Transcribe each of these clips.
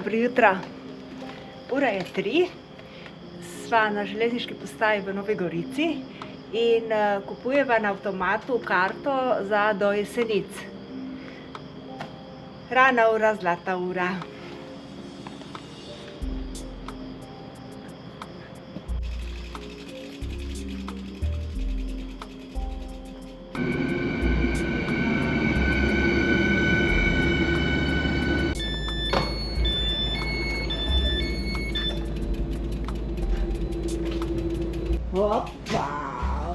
Dobro jutro. Ura je 3. Sva na železniški postaji v Novi Gorici in kupujeva na avtomatu karto do Jesenic. Rana ura, zlata ura.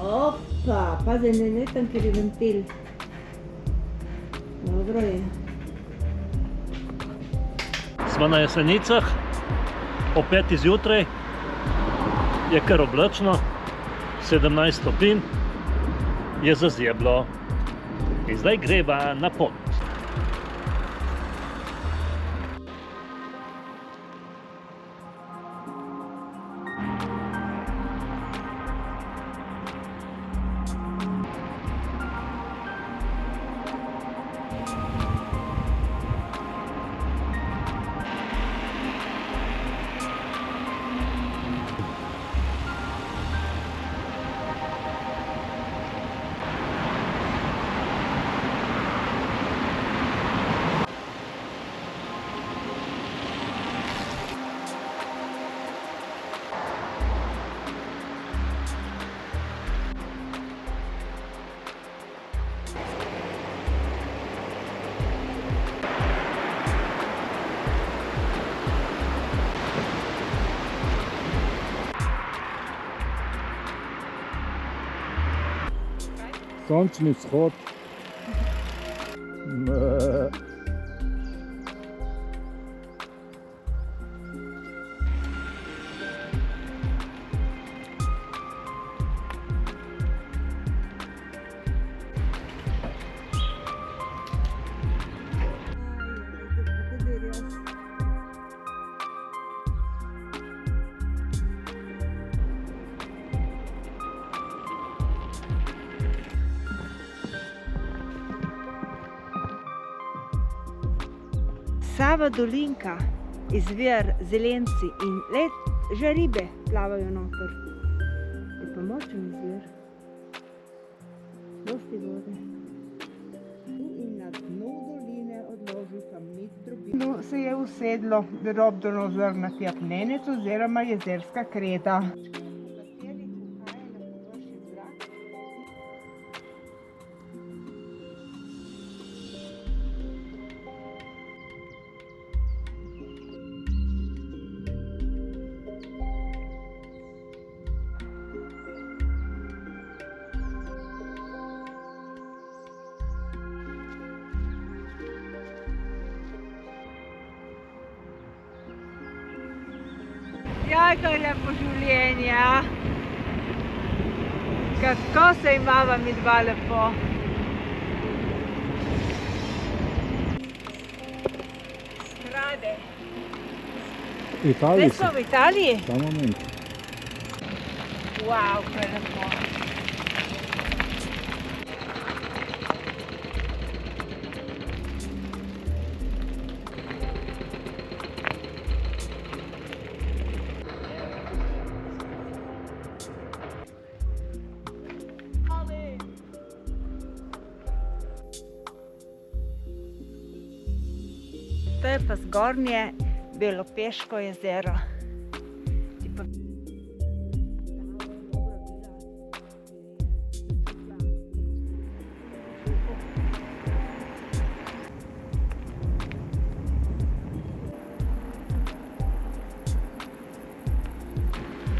Opa, pazi, ne tam, ker je ventil. Dobro je. Smo na Jesenicah, o 5. zjutraj, je kar oblačno, 17 stopinj, je zazjeblo. In zdaj greva na pot. Sončni vzhod. Sava dolinka, izvir zelenci in že ribe plavajo noter. Je pa močen izvir. Dosti vode. In na dnu doline odloži kamnit drobinec. Se je usedlo drobno zrnati apnenec oziroma jezerska kreda. Jaj, kaj lepo življenje, a? Kako se imava midva lepo. Rade. Italiji Zdaj smo v Italiji? Ta moment. Wow, kaj lepo. To je pa zgornje Belopeško jezero.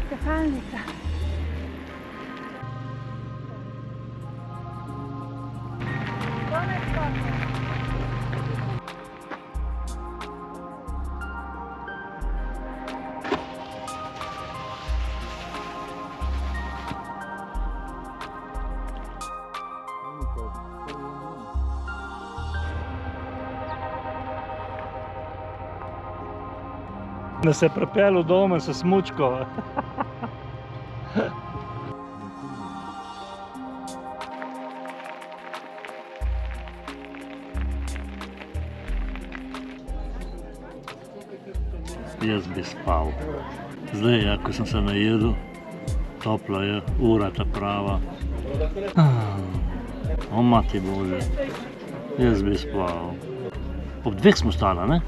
Skakalnica. Da se je pripeljal doma s smučko. Jaz bi spal. Zdaj, ja, ko sem se najedel, toplo je, ura ta prava. O, mati Bože, jaz bi spal. Ob 2 smo stali, ne?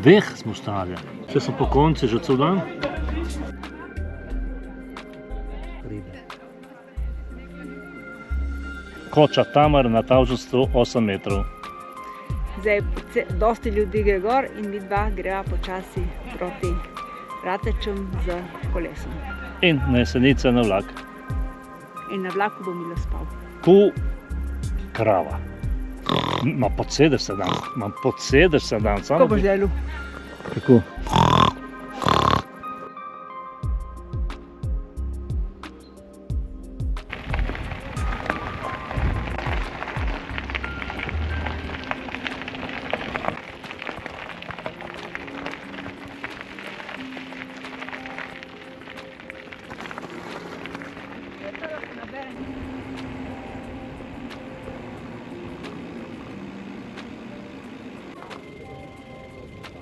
2 smo stali. Če sem po konci že cel dan. Koča Tamar na Tavžanstvu 8 metrov. Zdaj, dosti ljudi gre gor in mi dva greva počasi proti Ratečem z kolesom. In na Jesenice na vlak. In na vlaku bo Milo spal. Ku krava. Ma podsedeš se dan, Ko boš delal? Tako.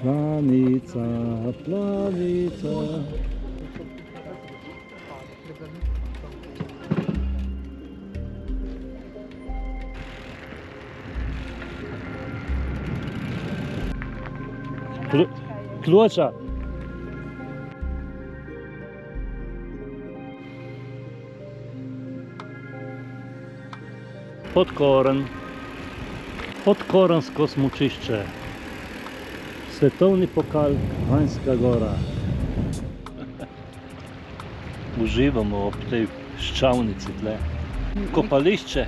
Planica, planica. Ključa. Podkorensko smučišče. Svetovni pokal Kranjska Gora. Uživamo ob tej ščavnici tle. Kopališče,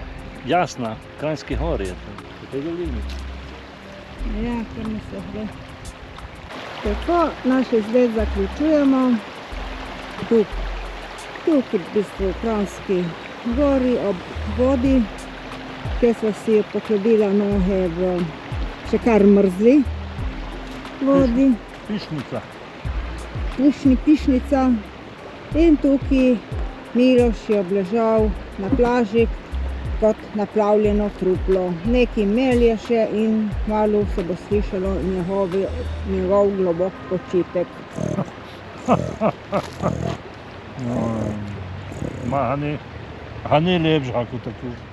Jasna, Kranjski Gori je tam, v tej dolini. Ja, kar mi se gre. Tako, naš izlet zaključujemo. Tukaj v bistvu v Kranjski Gori ob vodi, kjer sva si pohlodila noge v še kar mrzli vodi. Pišnica. In tukaj Miloš je obležal na plaži kot naplavljeno truplo. Nekaj melje še in kmalu se bo slišalo njegov globok počitek. Ma, a ni lepša kot tako.